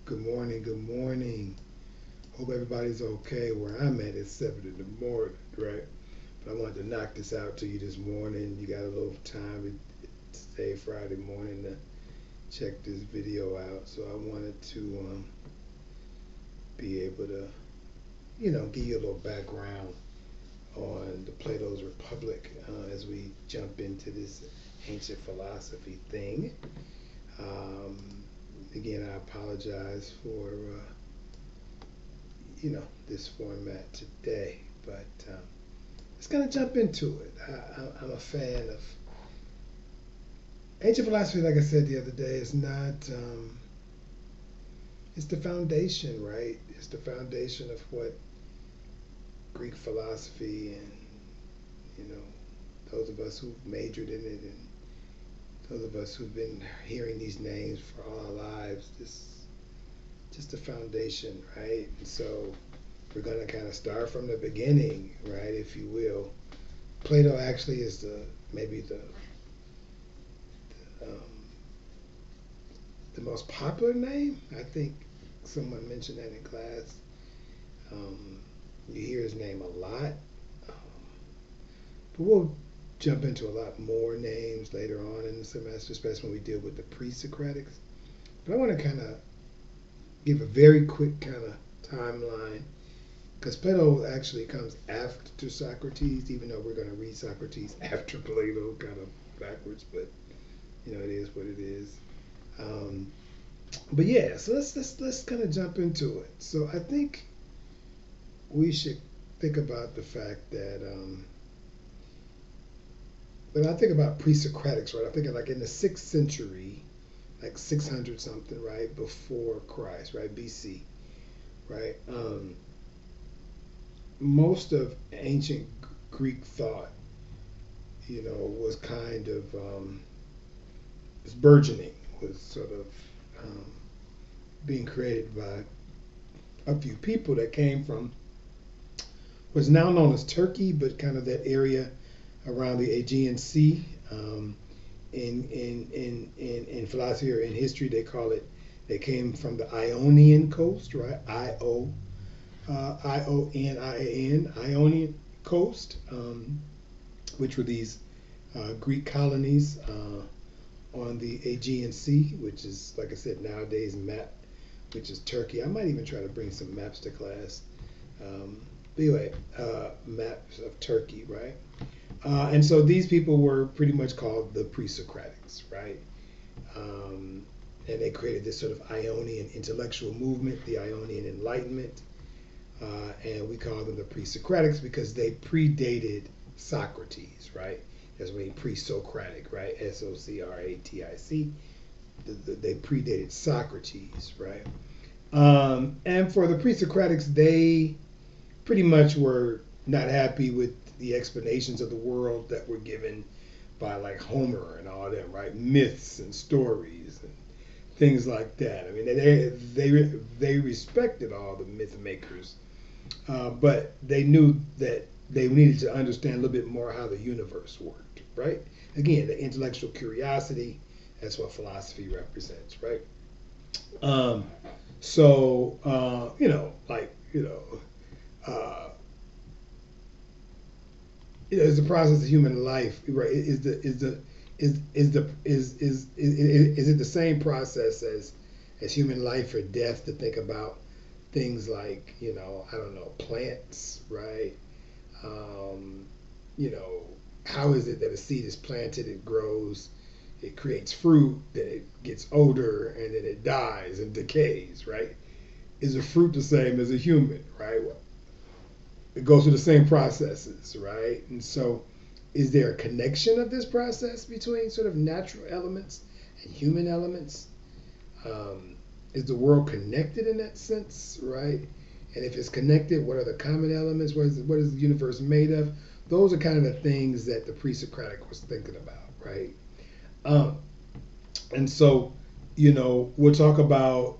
Good morning, good morning. Hope everybody's okay. Where I'm at is 7 in the morning, right? But I wanted to knock this out to you this morning. You got a little time today, Friday morning, to check this video out. So I wanted to be able to, give you a little background on the Plato's Republic as we jump into this ancient philosophy thing. Um, Again, I apologize for this format today, but let's kind of jump into it. I'm a fan of ancient philosophy. Like I said the other day, it's not. It's the foundation, right? It's the foundation of what Greek philosophy and you know those of us who've majored in it and those of us who've been hearing these names for all our lives. This just the foundation, right? And so we're going to kind of start from the beginning, right, if you will. Plato actually is maybe um, the most popular name. I think someone mentioned that in class. Um, you hear his name a lot, but we'll jump into a lot more names later on in the semester, especially when we deal with the pre-Socratics. But I want to kind of give a very quick kind of timeline because Plato actually comes after Socrates, even though we're going to read Socrates after Plato, kind of backwards. But it is what it is. Um, but yeah, so let's kind of jump into it. So I think we should think about the fact that when I think about pre-Socratics, right, I'm thinking like in the 6th century, like 600 something, right, before Christ, right, BC, right. Most of ancient Greek thought, was kind of was burgeoning, was sort of um, being created by a few people that came from what's now known as Turkey, but kind of that area around the Aegean Sea. In philosophy or in history, they call it. They came from the Ionian coast, right? Ionian Ionian coast, which were these Greek colonies on the Aegean Sea, which is, like I said, nowadays map, which is Turkey. I might even try to bring some maps to class. Um, but anyway, maps of Turkey, right? And so these people were pretty much called the pre-Socratics, right? Um, and they created this sort of Ionian intellectual movement, the Ionian Enlightenment, and we call them the pre-Socratics because they predated Socrates, right? That's what I mean, pre-Socratic, right? Socratic. They predated Socrates, right? And for the pre-Socratics, they pretty much were not happy with the explanations of the world that were given by like Homer and all that, right? Myths and stories and things like that. I mean, they respected all the myth makers, but they knew that they needed to understand a little bit more how the universe worked, right? Again, the intellectual curiosity, that's what philosophy represents, right? Um, so, uh, is the process of human life, right? Is it the same process as human life or death to think about things like I don't know, plants, right? Um, you know, how is it that a seed is planted, it grows, it creates fruit, then it gets older, and then it dies and decays, right? Is a fruit the same as a human, right? It goes through the same processes, right? And so, is there a connection of this process between sort of natural elements and human elements? Um, is the world connected in that sense, right? And if it's connected, what are the common elements? What is the universe made of? Those are kind of the things that the pre-Socratic was thinking about, right? Um, and so, we'll talk about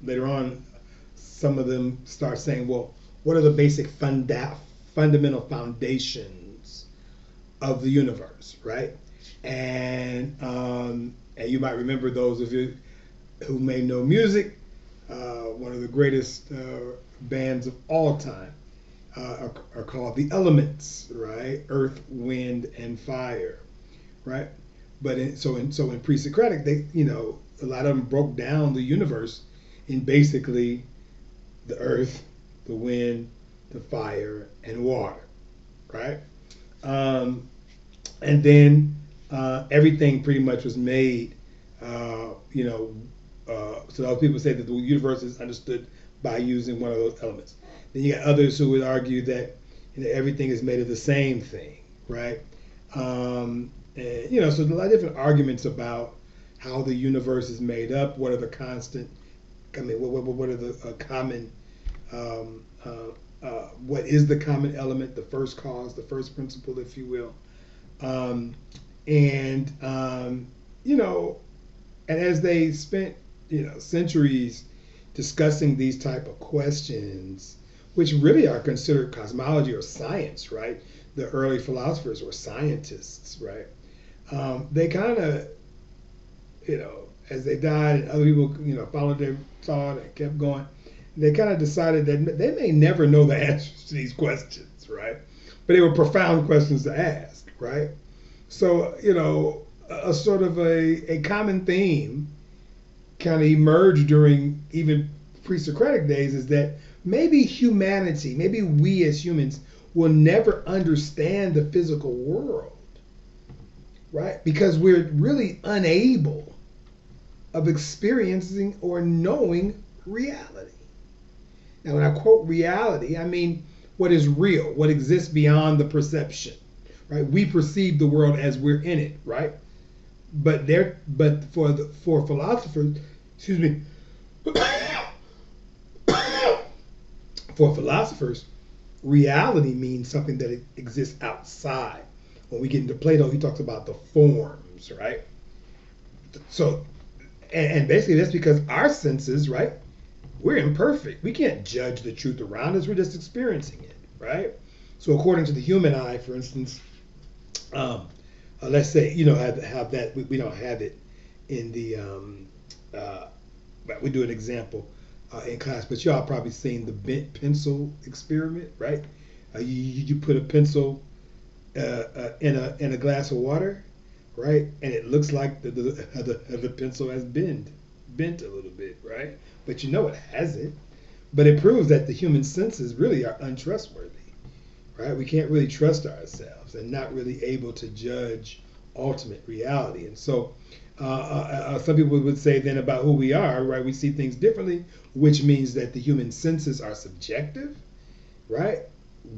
later on. Some of them start saying, well, what are the basic fundamental foundations of the universe, right? And you might remember those of you who may know music, one of the greatest bands of all time, are called the elements, right? Earth, wind, and fire, right? But in pre-Socratic, they, a lot of them broke down the universe in basically the earth, the wind, the fire, and water, right? Um, and then everything pretty much was made. So those people say that the universe is understood by using one of those elements. Then you got others who would argue that everything is made of the same thing, right? So there's a lot of different arguments about how the universe is made up. What are the constant? I mean, what are the common? What is the common element? The first cause, the first principle, if you will. Um, and you know, and as they spent centuries discussing these type of questions, which really are considered cosmology or science, right? The early philosophers were scientists, right? They kind of, as they died and other people, followed their thought and kept going, they kind of decided that they may never know the answers to these questions, right? But they were profound questions to ask, right? So, a sort of a common theme kind of emerged during even pre-Socratic days is that maybe humanity, maybe we as humans will never understand the physical world, right? Because we're really unable of experiencing or knowing reality. Now, when I quote reality, I mean what is real, what exists beyond the perception, right? We perceive the world as we're in it, right? But for philosophers, excuse me, for philosophers, reality means something that exists outside. When we get into Plato, he talks about the forms, right? So, and basically that's because our senses, right? We're imperfect. We can't judge the truth around us. We're just experiencing it, right? So, according to the human eye, for instance, let's say have that. We don't have it in the. But we do an example in class. But y'all probably seen the bent pencil experiment, right? You put a pencil in a glass of water, right? And it looks like the pencil has bent a little bit, right? But it hasn't. But it proves that the human senses really are untrustworthy, right? We can't really trust ourselves and not really able to judge ultimate reality. And so some people would say then about who we are, right? We see things differently, which means that the human senses are subjective, right?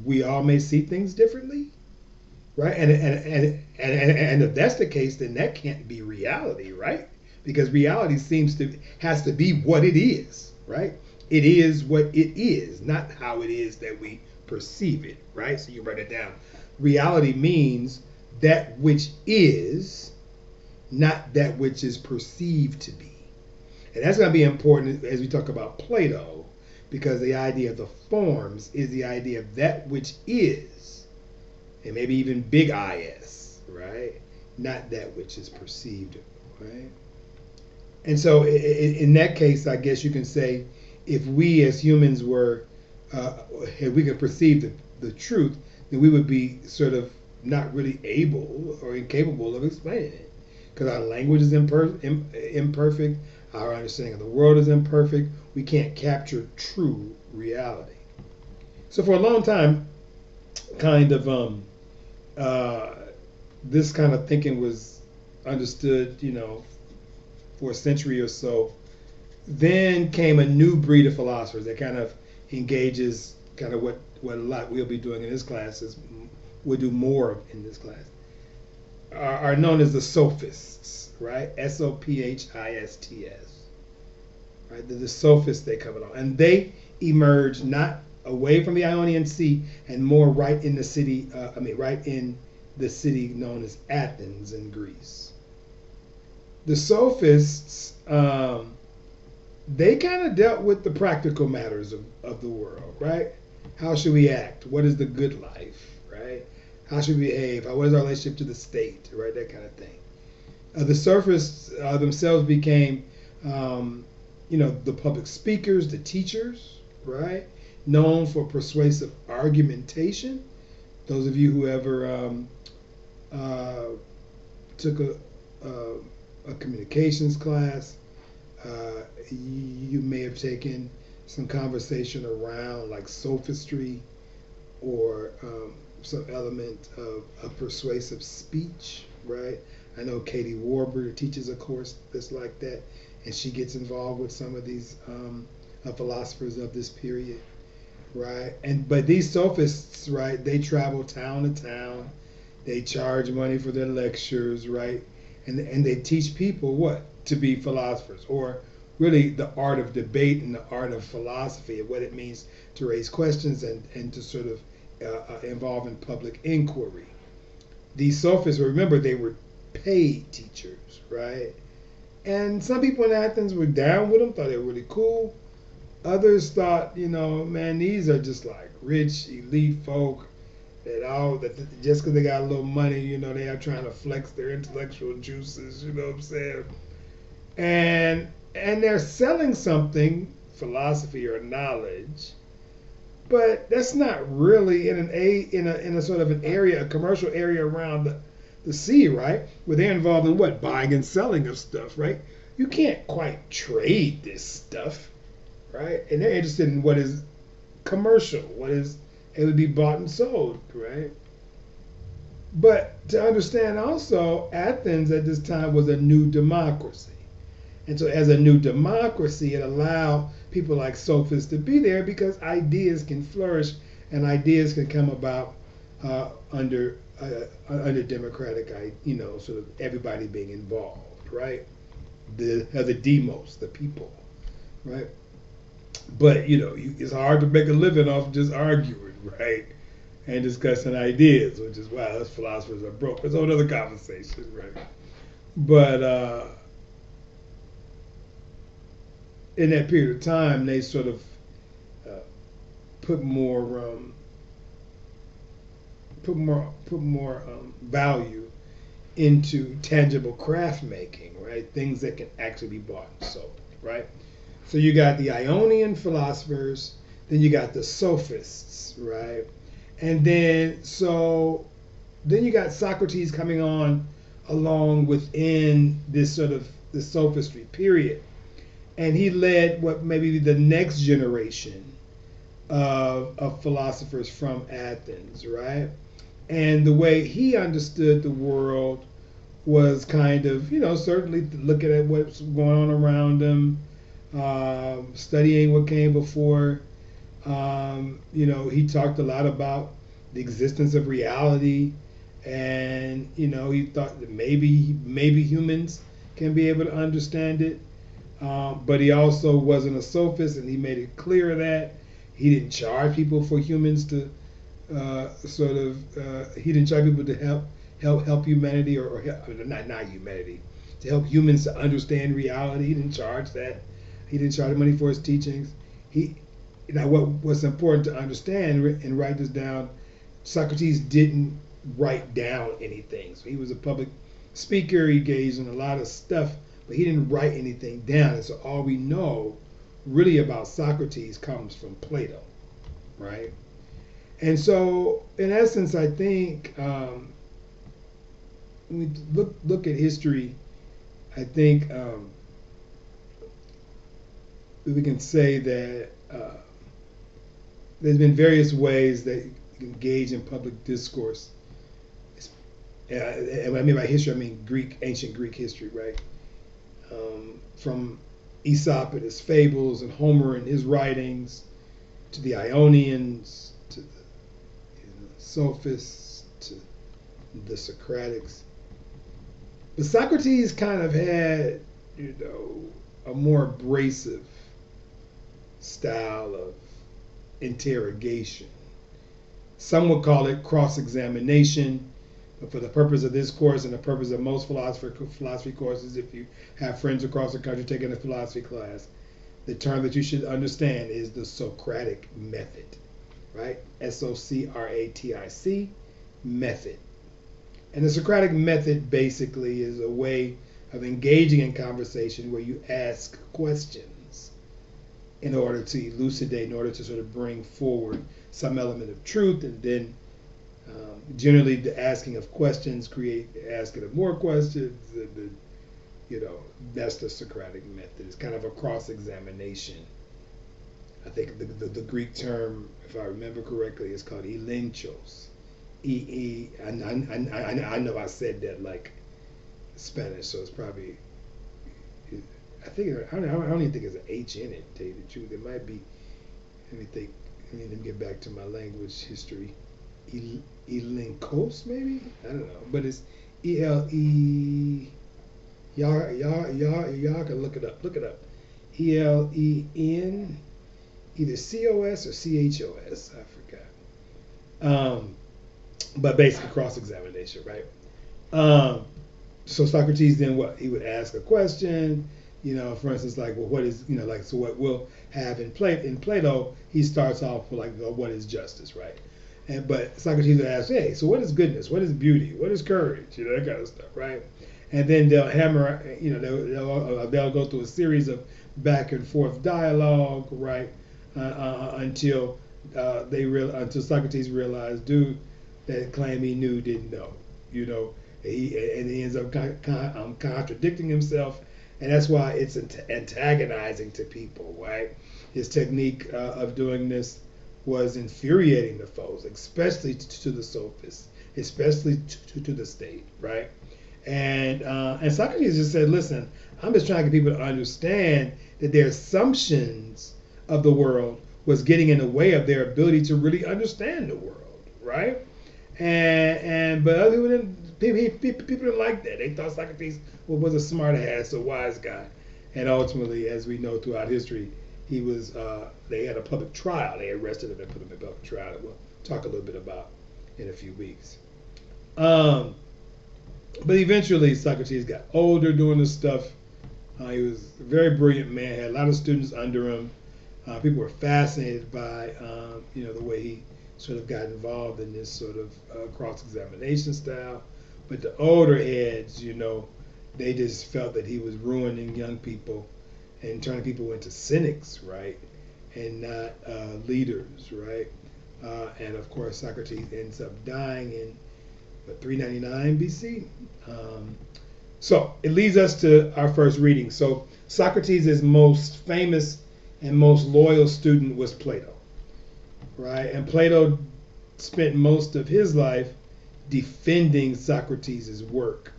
We all may see things differently, right? And if that's the case, then that can't be reality, right? Because reality has to be what it is, right? It is what it is, not how it is that we perceive it, right? So you write it down. Reality means that which is, not that which is perceived to be. And that's going to be important as we talk about Plato, because the idea of the forms is the idea of that which is, and maybe even big is, right? Not that which is perceived, right? And so in that case, I guess you can say, if we as humans were, if we could perceive the truth, then we would be sort of not really able or incapable of explaining it. Because our language is imperfect, our understanding of the world is imperfect, we can't capture true reality. So for a long time, kind of this kind of thinking was understood, for a century or so. Then came a new breed of philosophers that kind of engages kind of what a lot we'll be doing in this class is we'll do more of in this class. Are known as the sophists, right? Sophists, right? The sophists, they come along, and they emerge not away from the Ionian Sea and more right in the city. Right in the city known as Athens in Greece. The sophists, they kind of dealt with the practical matters of the world, right? How should we act? What is the good life, right? How should we behave? What is our relationship to the state, right? That kind of thing. The sophists themselves became Um, the public speakers, the teachers, right? Known for persuasive argumentation. Those of you who ever uh, took a communications class, you may have taken some conversation around like sophistry or some element of a persuasive speech, right? I know Katie Warburg teaches a course that's like that, and she gets involved with some of these philosophers of this period, right? And but these sophists, right? They travel town to town, they charge money for their lectures, right? And they teach people what to be philosophers, or really the art of debate and the art of philosophy, and what it means to raise questions and to sort of involve in public inquiry. These sophists, remember, they were paid teachers, right? And some people in Athens were down with them, thought they were really cool. Others thought, man, these are just like rich elite folk that just because they got a little money, they are trying to flex their intellectual juices. You know what I'm saying? And they're selling something, philosophy or knowledge, but that's not really in a sort of an area, a commercial area around the sea, right? Where they're involved in what, buying and selling of stuff, right? You can't quite trade this stuff, right? And they're interested in what is commercial, what is it would be bought and sold, right? But to understand also, Athens at this time was a new democracy. And so, as a new democracy, it allowed people like sophists to be there because ideas can flourish and ideas can come about under democratic, sort of everybody being involved, right? The demos, the people, right? But it's hard to make a living off just arguing, right? And discussing ideas, which is why us philosophers are broke. It's a whole other conversation, right? But in that period of time, they sort of uh, put more value into tangible craft making, right? Things that can actually be bought and sold, right? So you got the Ionian philosophers, then you got the sophists, right? And then you got Socrates coming on along within this sort of the sophistry period. And he led what maybe the next generation of philosophers from Athens, right? And the way he understood the world was kind of, certainly looking at what's going on around him, studying what came before. He talked a lot about the existence of reality, and he thought that maybe humans can be able to understand it. But he also wasn't a sophist, and he made it clear that he didn't charge people for humans to he didn't charge people to help humanity or not humanity, to help humans to understand reality. He didn't charge that. He didn't charge money for his teachings. What's important to understand and write this down, Socrates didn't write down anything. So he was a public speaker. He engaged in a lot of stuff, but he didn't write anything down. And so all we know really about Socrates comes from Plato, right? And so, in essence, I think when we look at history, I think we can say that there's been various ways that you can engage in public discourse. And when I mean by history, I mean ancient Greek history, right? From Aesop and his fables and Homer and his writings, to the Ionians, to the sophists, to the Socratics. But Socrates kind of had, a more abrasive style of interrogation. Some would call it cross-examination, but for the purpose of this course and the purpose of most philosophy courses, if you have friends across the country taking a philosophy class, the term that you should understand is the Socratic method, right? Socratic method. And the Socratic method basically is a way of engaging in conversation where you ask questions in order to elucidate, in order to sort of bring forward some element of truth, and then generally the asking of questions create asking of more questions. That's the Socratic method. It's kind of a cross-examination. I think the Greek term, if I remember correctly, is called elenchos. I know I said that like Spanish, so it's probably. I don't even think there's an H in it. To tell you the truth, it might be. Let me think. Let me get back to my language history. Elenkos, maybe, I don't know, but it's E-L-E. Y'all can look it up. Look it up. E-L-E-N, either C-O-S or C-H-O-S. I forgot. But basically cross-examination, right? So Socrates then what? He would ask a question. For instance, like, well, what is, like, so what we'll have in Plato, he starts off with like, well, what is justice, right? But Socrates would ask, hey, so what is goodness? What is beauty? What is courage? That kind of stuff, right? And then they'll hammer, they'll go through a series of back and forth dialogue, right? Until until Socrates realized, dude, that claim he knew didn't know, and he ends up contradicting himself, and that's why it's antagonizing to people, right? His technique of doing this was infuriating the foes, especially to the sophists, especially to the state, right? And Socrates just said, listen, I'm just trying to get people to understand that their assumptions of the world was getting in the way of their ability to really understand the world, right? But other people didn't like that. They thought Socrates was a smart ass, a wise guy, and ultimately, as we know throughout history, he was. They had a public trial. They arrested him and put him in public trial. That we'll talk a little bit about in a few weeks. But eventually, Socrates got older doing this stuff. He was a very brilliant man. Had a lot of students under him. People were fascinated by the way he sort of got involved in this sort of cross-examination style. But the older heads, they just felt that he was ruining young people and turning people into cynics, right? And not leaders, right? And of course, Socrates ends up dying in 399 BC. So it leads us to our first reading. So Socrates' most famous and most loyal student was Plato, right? And Plato spent most of his life defending Socrates' work.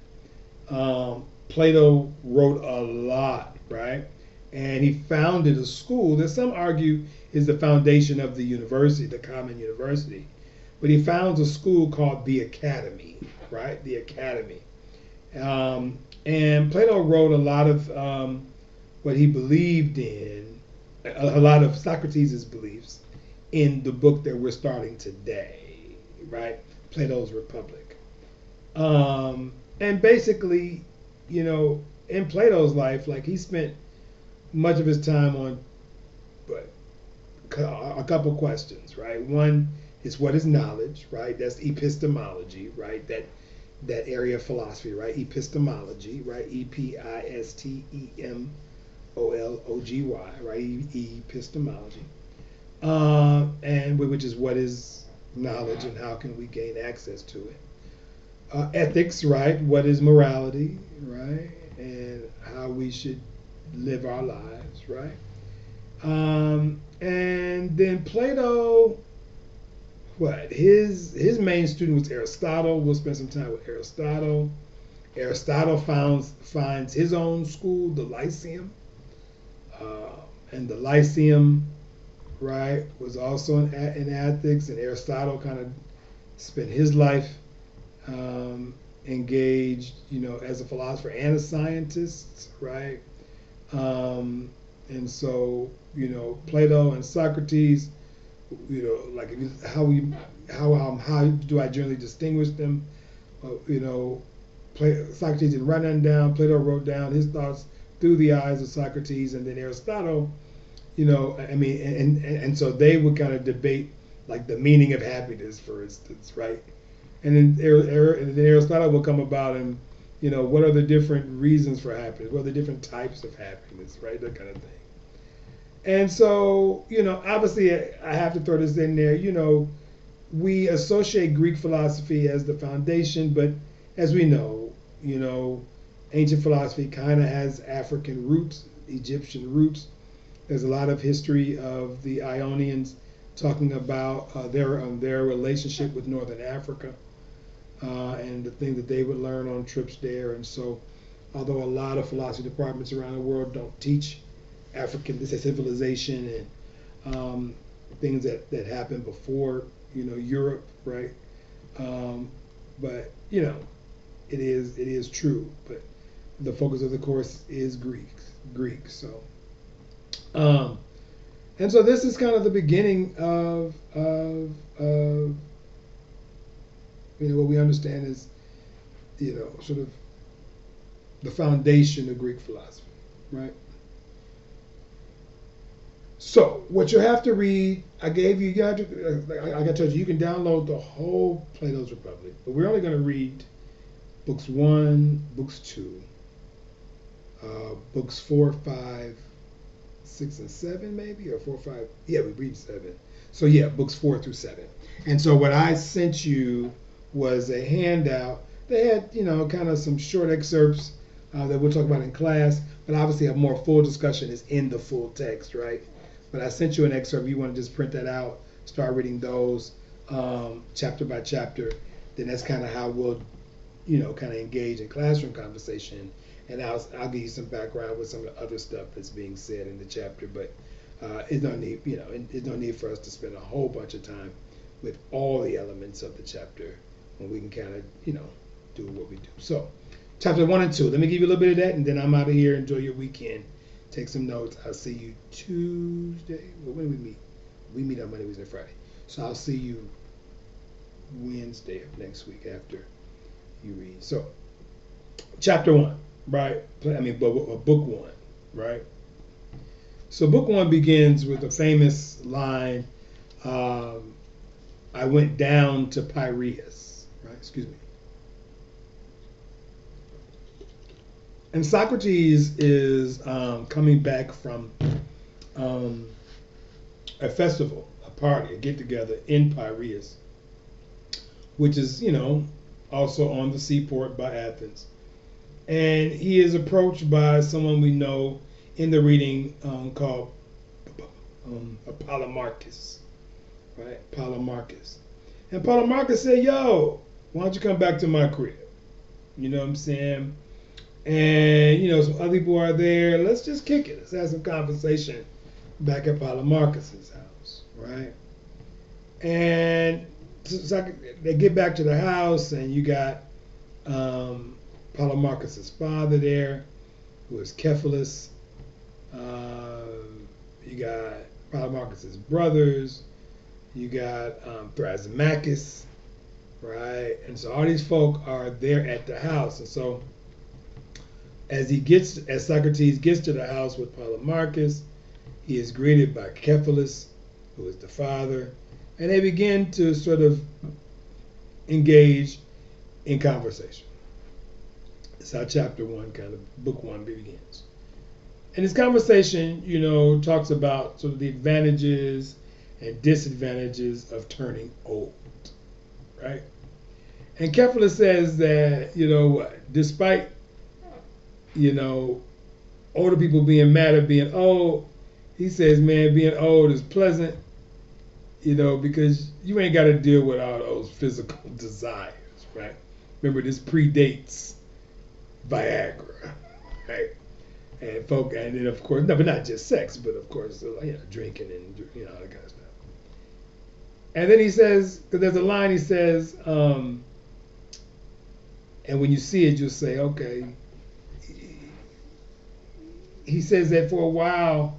Plato wrote a lot, right? And he founded a school that some argue is the foundation of the university, the common university. But he founds a school called the Academy, right? The Academy. And Plato wrote a lot of what he believed in, a lot of Socrates' beliefs in the book that we're starting today, right? Plato's Republic. And basically, in Plato's life, like, he spent much of his time on a couple questions, right? One is, what is knowledge, right? That's epistemology, right? That area of philosophy, right? Epistemology, right? epistemology, right? Epistemology, and which is what is knowledge and how can we gain access to it. Ethics, right? What is morality, right? And how we should live our lives, right? And then Plato, his main student was Aristotle. We'll spend some time with Aristotle. Aristotle finds his own school, the Lyceum, and the Lyceum, right, was also in Athens. And Aristotle kind of spent his life engaged, as a philosopher and a scientist, right? And so, Plato and Socrates, like, how do I generally distinguish them? Socrates didn't write nothing down. Plato wrote down his thoughts through the eyes of Socrates, and then Aristotle, and so they would kind of debate, like, the meaning of happiness, for instance, right? And then Aristotle will come about and, what are the different reasons for happiness? What are the different types of happiness, right? That kind of thing. And so, obviously, I have to throw this in there. We associate Greek philosophy as the foundation, but as we know, ancient philosophy kind of has African roots, Egyptian roots. There's a lot of history of the Ionians talking about their relationship with Northern Africa and the things that they would learn on trips there. And so, although a lot of philosophy departments around the world don't teach African civilization and things that happened before Europe, right? But it is true. But the focus of the course is Greek. So, and so this is kind of the beginning of what we understand is sort of the foundation of Greek philosophy, right? So what you have to read, I gave you, like I told you, you can download the whole Plato's Republic, but we're only going to read books 1, books 2, books 4, 5, 6, and 7, maybe, or 4, 5. Yeah, we read 7. So yeah, books 4 through 7. And so what I sent you was a handout. They had, kind of some short excerpts that we'll talk about in class, but obviously a more full discussion is in the full text, right? But I sent you an excerpt. If you want to just print that out, start reading those chapter by chapter, then that's kind of how we'll, kind of engage in classroom conversation. And I'll give you some background with some of the other stuff that's being said in the chapter. But it's no need, it's no need for us to spend a whole bunch of time with all the elements of the chapter when we can kind of, do what we do. So, chapter 1 and 2. Let me give you a little bit of that, and then I'm out of here. Enjoy your weekend. Take some notes. I'll see you Tuesday. Well, when do we meet? We meet on Monday, Wednesday, Friday. So I'll see you Wednesday of next week after you read. So, chapter 1, right? Book 1, right? So book 1 begins with a famous line, I went down to Piraeus, right? Excuse me. And Socrates is coming back from a festival, a party, a get-together in Piraeus, which is, also on the seaport by Athens. And he is approached by someone we know in the reading called Polemarchus, right? Polemarchus. And Polemarchus said, yo, why don't you come back to my crib? You know what I'm saying? And, some other people are there. Let's just kick it. Let's have some conversation back at Polemarchus's house, right? And so they get back to the house, and you got Polemarchus's father there, who is Cephalus. You got Polemarchus's brothers. You got Thrasymachus, right? And so all these folk are there at the house. And so as Socrates gets to the house with Polemarchus, he is greeted by Cephalus, who is the father, and they begin to sort of engage in conversation. That's how chapter 1, kind of book 1 begins. And this conversation, talks about sort of the advantages and disadvantages of turning old, right? And Cephalus says that, despite, older people being mad at being old, he says, man, being old is pleasant, because you ain't got to deal with all those physical desires, right? Remember, this predates Viagra, right? And then of course, no, but not just sex, but of course, drinking and all that kind of stuff. And then he says, because there's a line he says, and when you see it, you'll say, okay. He says that for a while,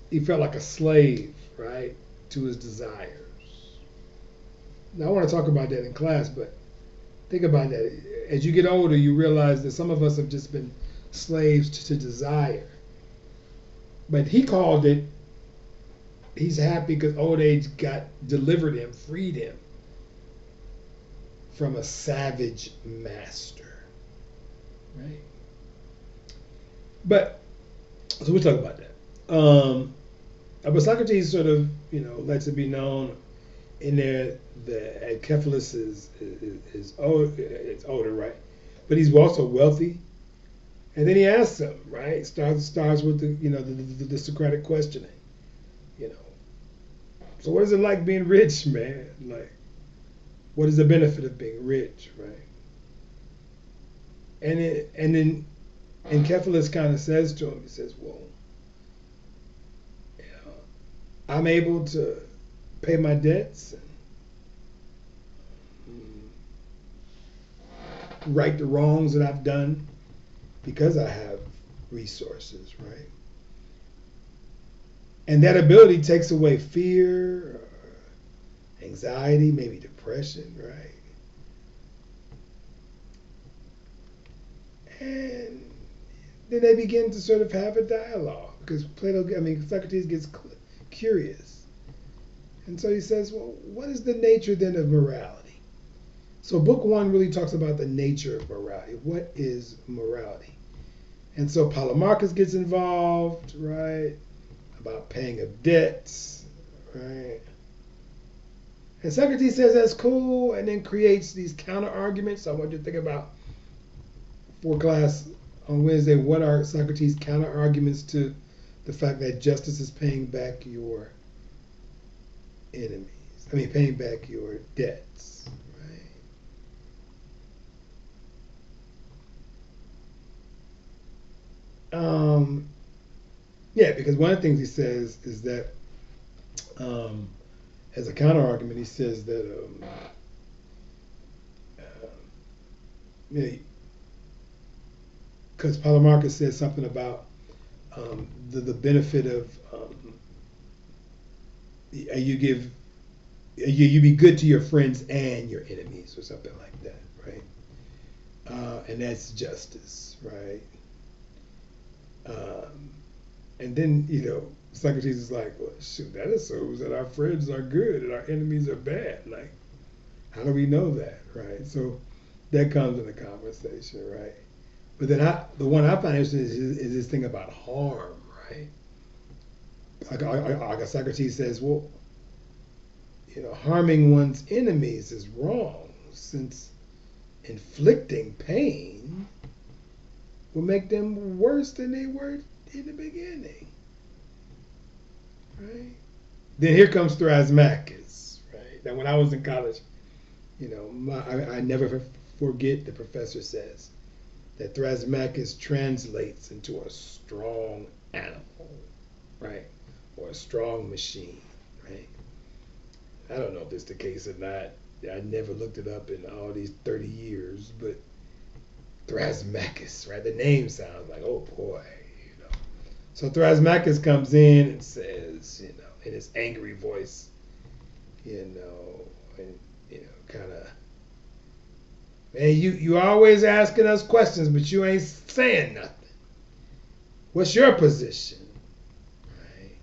he felt like a slave, right, to his desires. Now, I want to talk about that in class, but think about that. As you get older, you realize that some of us have just been slaves to desire. But he called it, he's happy because old age delivered him, freed him from a savage master. right? But so we'll talk about that. But Socrates sort of, lets it be known in there that Cephalus is old, it's older, right? But he's also wealthy. And then he asks him, right? Starts with the Socratic questioning, you know. So what is it like being rich, man? Like, what is the benefit of being rich, right? And Cephalus kind of says to him, he says, well, you know, I'm able to pay my debts and right the wrongs that I've done because I have resources, right? And that ability takes away fear, anxiety, maybe depression, right? And then they begin to sort of have a dialogue because Socrates gets curious. And so he says, well, what is the nature then of morality? So book one really talks about the nature of morality. What is morality? And so Polemarchus gets involved, right? About paying of debts, right? And Socrates says that's cool and then creates these counter arguments. I want you to think about for class on Wednesday, what are Socrates' counter arguments to the fact that justice is paying back your enemies? Paying back your debts, right? Yeah, because one of the things he says is that, as a counter argument, he says that, because Polemarchus says something about the benefit of you be good to your friends and your enemies or something like that, right? And that's justice, right? And then Socrates is like, well, shoot, that assumes that our friends are good and our enemies are bad. Like, how do we know that, right? So that comes in the conversation, right? But then the one I find interesting is this thing about harm, right? Like Socrates says, well, harming one's enemies is wrong since inflicting pain will make them worse than they were in the beginning, right? Then here comes Thrasymachus, right? Now, when I was in college, I never forget the professor says that Thrasymachus translates into a strong animal, right? Or a strong machine, right? I don't know if it's the case or not. I never looked it up in all these 30 years, but Thrasymachus, right? The name sounds like, oh boy, So Thrasymachus comes in and says, in his angry voice, and kind of, man, you always asking us questions, but you ain't saying nothing. What's your position? Right?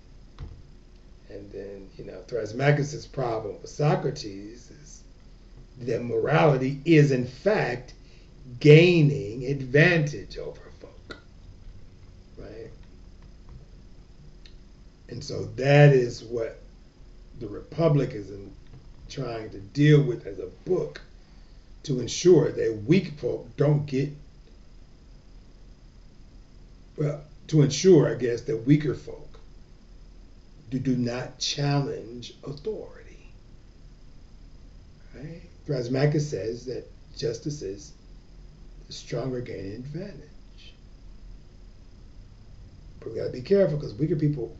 And then, Thrasymachus' problem with Socrates is that morality is in fact gaining advantage over folk. Right? And so that is what the Republic is trying to deal with as a book to ensure that weak folk don't get, to ensure, I guess, that weaker folk do not challenge authority. Right? Thrasymachus says that justice is the stronger gaining advantage. But we got to be careful because weaker people,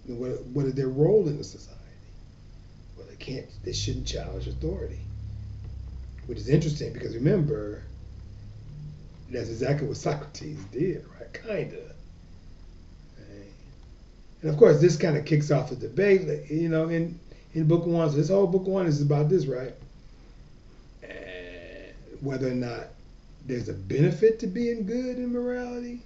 what is their role in the society? Well, they shouldn't challenge authority. Which is interesting because remember, that's exactly what Socrates did, right? Kinda. Right? And of course, this kind of kicks off the debate, in book one. So this whole book one is about this, right? And whether or not there's a benefit to being good in morality,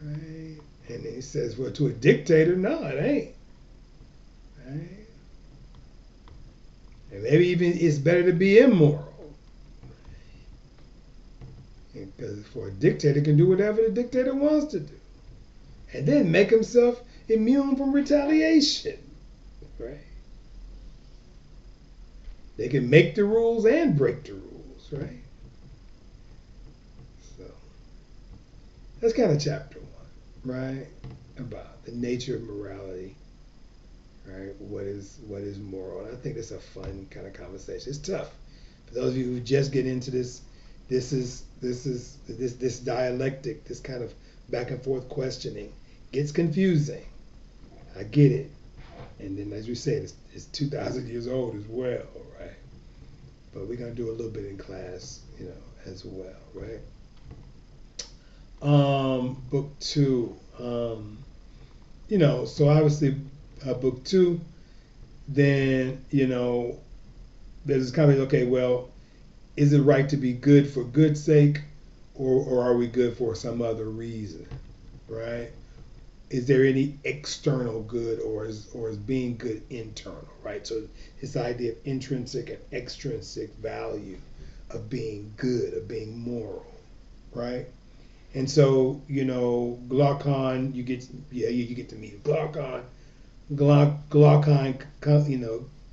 right? And he says, well, to a dictator, no, it ain't. Right? And maybe even it's better to be immoral. For a dictator can do whatever the dictator wants to do, and then make himself immune from retaliation. Right? They can make the rules and break the rules. Right? So that's kind of chapter one, right? About the nature of morality. Right? What is moral? And I think it's a fun kind of conversation. It's tough for those of you who just get into this. This dialectic, this kind of back and forth questioning gets confusing. I get it, and then as we said, it's 2,000 years old as well, right? But we're gonna do a little bit in class, as well, right? Book two, so obviously, book two, then there's kind of okay, well, is it right to be good for good's sake, or are we good for some other reason, right? Is there any external good, or is being good internal, right? So this idea of intrinsic and extrinsic value of being good, of being moral, right? And so Glaucon, you get to meet Glaucon. Glaucon,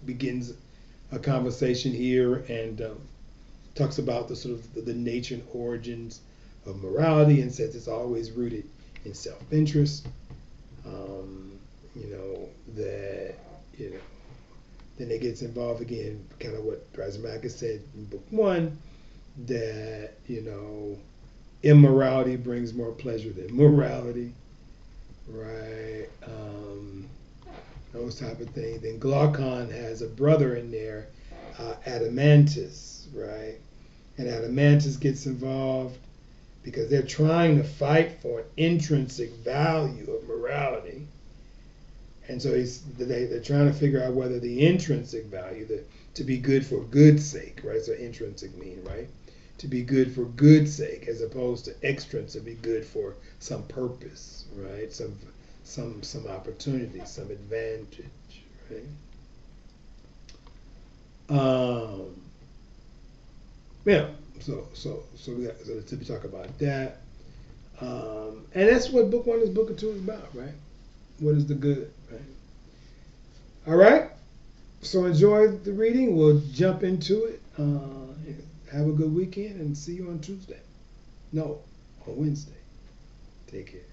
begins a conversation here and talks about the sort of the nature and origins of morality, and says it's always rooted in self-interest. That then it gets involved again, kind of what Thrasymachus said in book one, that immorality brings more pleasure than morality, right? Those type of things. Then Glaucon has a brother in there, Adeimantus, right? And Adeimantus gets involved because they're trying to fight for an intrinsic value of morality. And so they're trying to figure out whether the intrinsic value, to be good for good's sake, right? So intrinsic mean, right? To be good for good's sake, as opposed to extrinsic, to be good for some purpose, right? Some opportunity, some advantage, right? Yeah. So we talk about that, and that's what book one is, book two is about, right? What is the good, right? All right. So enjoy the reading. We'll jump into it. Have a good weekend, and see you on Tuesday. No, on Wednesday. Take care.